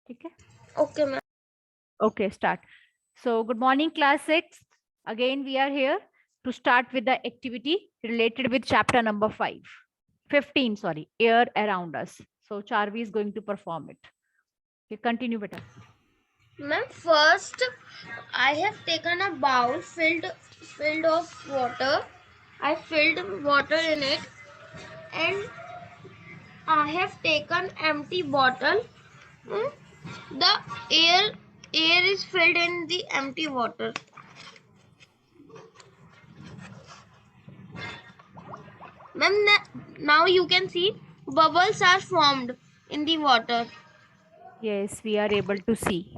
ठीक है? Okay, ma'am. Okay, start. So good morning, class 6. Again, we are here to start with the activity related with chapter number 15, sorry, air around us. So Charvi is going to perform it. Okay, continue, beta. Ma'am, first I have taken a bowl filled of water. I filled water in it, and I have taken empty bottle. The air is filled in the empty water. Ma'am, now you can see bubbles are formed in the water. Yes, we are able to see.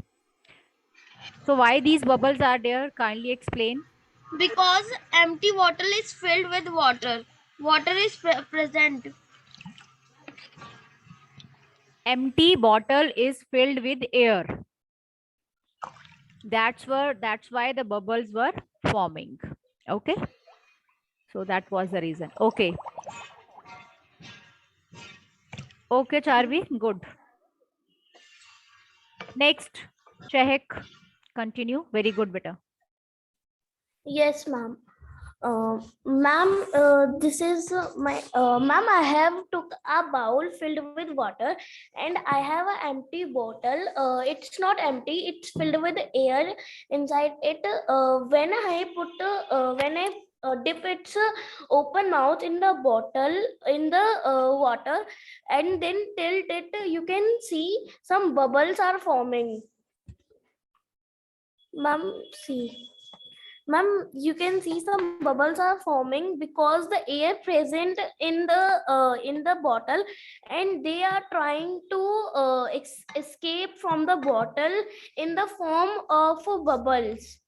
So why these bubbles are there? Kindly explain. Because empty bottle is filled with water. Water is present. Empty bottle is filled with air. That's why the bubbles were forming. Okay. So that was the reason. Okay. Okay, Charvi, good. Next, Chehek, continue. Very good, beta. Yes, ma'am. Ma'am, this is my ma'am. I have took a bowl filled with water, and I have an empty bottle. It's not empty; it's filled with air inside it. When I dip its open mouth in the bottle in the water, and then tilt it, you can see some bubbles are forming. Ma'am, see. Ma'am, you can see some bubbles are forming because the air present in the bottle, and they are trying to escape from the bottle in the form of bubbles.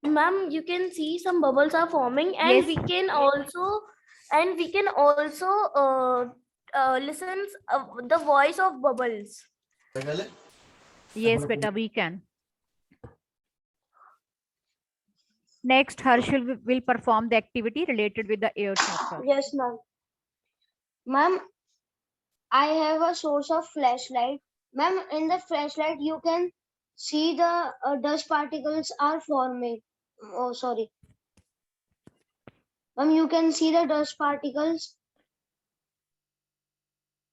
Ma'am, you can see some bubbles are forming, and Yes. we can also listen the voice of bubbles. Yes, beta, we can. Next, Harshil will perform the activity related with the air chapter. Yes, ma'am. Ma'am, I have a source of flashlight. Ma'am, in the flashlight you can see the dust particles are forming. Oh, sorry. Ma'am, you can see the dust particles.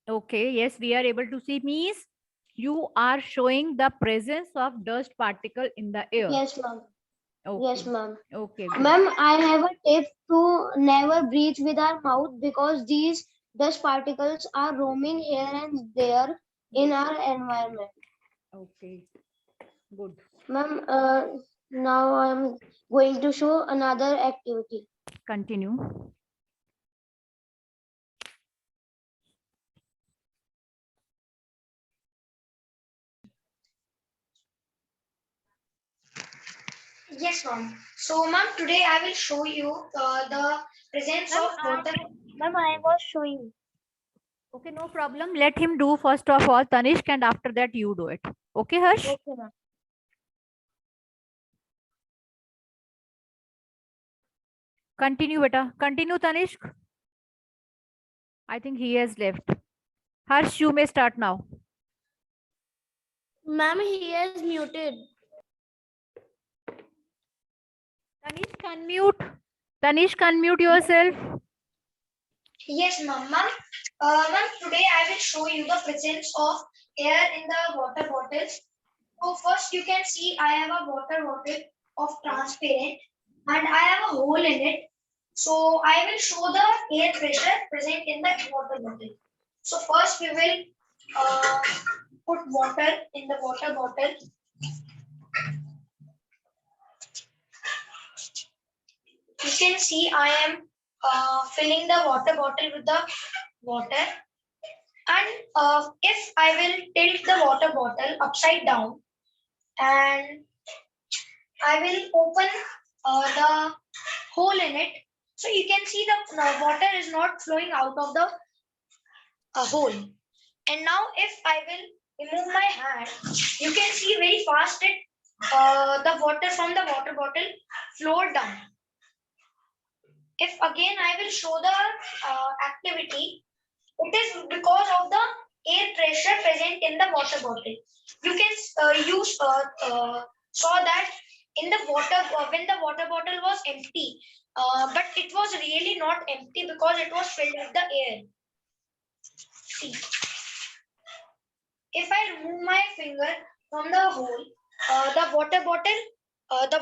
Okay, yes, we are able to see. Means you are showing the presence of dust particle in the air. Yes, ma'am. Okay. Yes, ma'am. Okay. Good. Ma'am, I have a tip to never breathe with our mouth because these dust particles are roaming here and there in our environment. Okay. Good. Ma'am, now I'm going to show another activity. Continue. Yes, ma'am. So, ma'am, today I will show you the presence of water. Ma'am, I was showing. Okay, no problem. Let him do first of all, Tanishk, and after that you do it. Okay, Harsh? Okay, ma'am. Continue, beta. Continue, Tanishk. I think he has left. Harsh, you may start now. Ma'am, he is muted. Tanishk, unmute. Tanishk, unmute yourself. Yes, ma'am. Ma'am, today I will show you the presence of air in the water bottles. So first you can see I have a water bottle of transparent and I have a hole in it. So I will show the air pressure present in the water bottle. So first we will put water in the water bottle. You can see I am filling the water bottle with the water. And if I will tilt the water bottle upside down and I will open the hole in it, so you can see the water is not flowing out of the hole. And now if I will remove my hand, you can see very fast it the water from the water bottle flowed down. If again I will show the activity, it is because of the air pressure present in the water bottle. You can saw that in the water when the water bottle was empty, but it was really not empty because it was filled with the air. See, if I remove my finger from the hole, the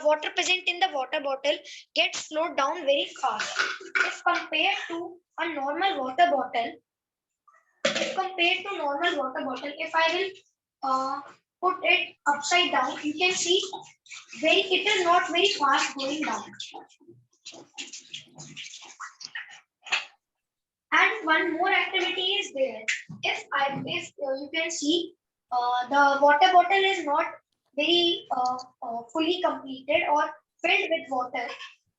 water present in the water bottle gets slowed down very fast. If compared to a normal water bottle, if I will put it upside down, you can see it is not very fast going down. And one more activity is there. If you can see, the water bottle is not very fully completed or filled with water,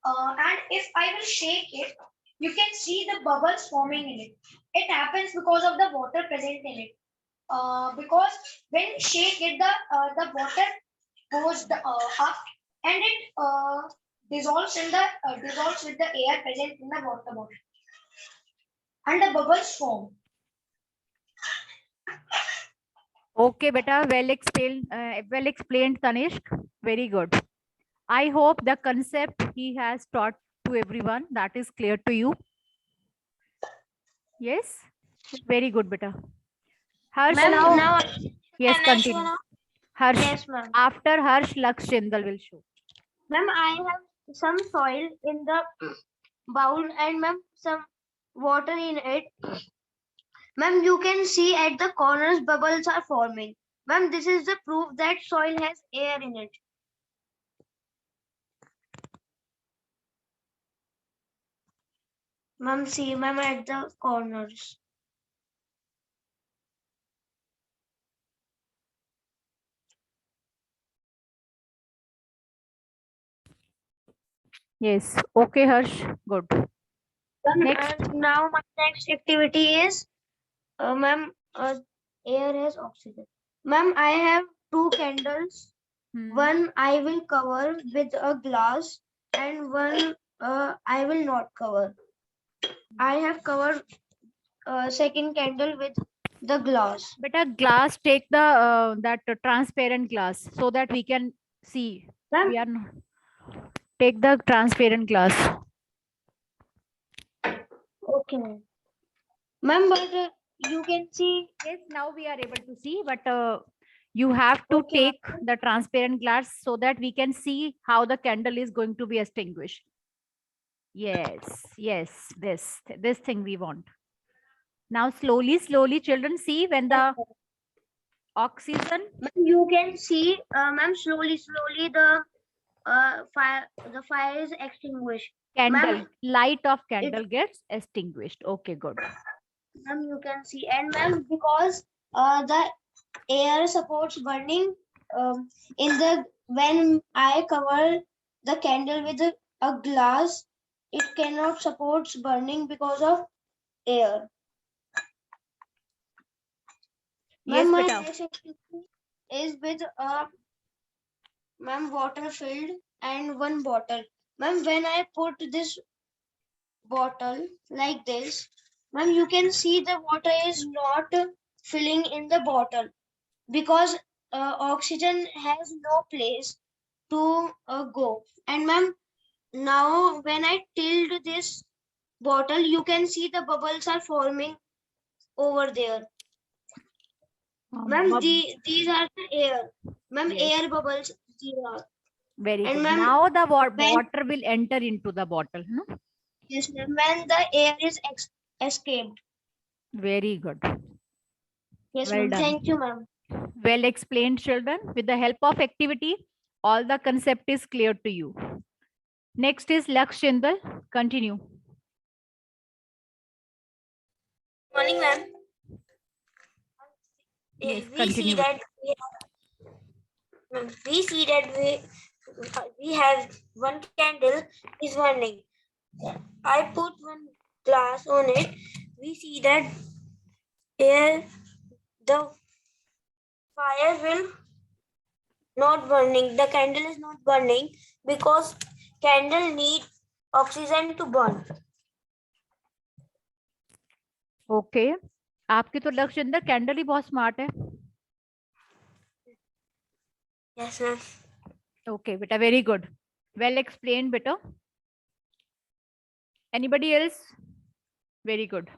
and if I will shake it, you can see the bubbles forming in it. It happens because of the water present in it. Because when you shake it, the water goes up and it dissolves with the air present in the water bottle, and the bubbles form. Okay, beta, well explained, Tanishq. Very good. I hope the concept he has taught to everyone that is clear to you. Yes, very good, beta. Harsh, Now yes, can I show continue. now? Harsh, Yes, ma'am. after Harsh, Laksh Jindal will show. Ma'am, I have some soil in the bowl and ma'am some water in it. Ma'am, you can see at the corners bubbles are forming. Ma'am, this is the proof that soil has air in it. Ma'am, see, ma'am, at the corners. Yes, okay, Harsh, good. Next. And now my next activity is, ma'am, air has oxygen. Ma'am, I have two candles. One I will cover with a glass and one I will not cover. I have covered second candle with the glass. Beta, glass, take the that transparent glass so that we can see. Ma'am, We are not. Take the transparent glass. okay. Ma'am, but you can see. Yes, now we are able to see, but you have to Okay, ma'am. take the transparent glass so that we can see how the candle is going to be extinguished. Yes, this thing we want. Now slowly, children, see when the oxygen. Ma'am, you can see, ma'am, slowly the fire is extinguished. Candle, Ma'am, light of candle gets extinguished. Okay, good. Ma'am, you can see, and ma'am, because the air supports burning, when I cover the candle with a glass, it cannot support burning because of air. Yes, Ma'am, my beta. next activity is with ma'am, water filled and one bottle. Ma'am, when I put this bottle like this, ma'am, you can see the water is not filling in the bottle because oxygen has no place to go. And ma'am, now when I tilt this bottle, you can see the bubbles are forming over there. Ma'am, these are the air. Ma'am, Yes. air bubbles. These are. Very And good. ma'am, Now the when- water will enter into the bottle. No? Yes, ma'am, when the air is escaped. Very good. Yes, Well ma'am. done. Thank you, ma'am. Well explained, children. With the help of activity, all the concept is clear to you. Next is Laksh Jindal. Continue. Morning, ma'am. Yes, we continue. see that we have one candle is burning. I put one glass on it. We see that the fire will not burning. The candle is not burning because candle need oxygen to burn. Okay. आपकी तो लक्ष्य candle ही बहुत smart है. Yes, ma'am. Okay, beta, very good. Well explained, beta. Anybody else? Very good.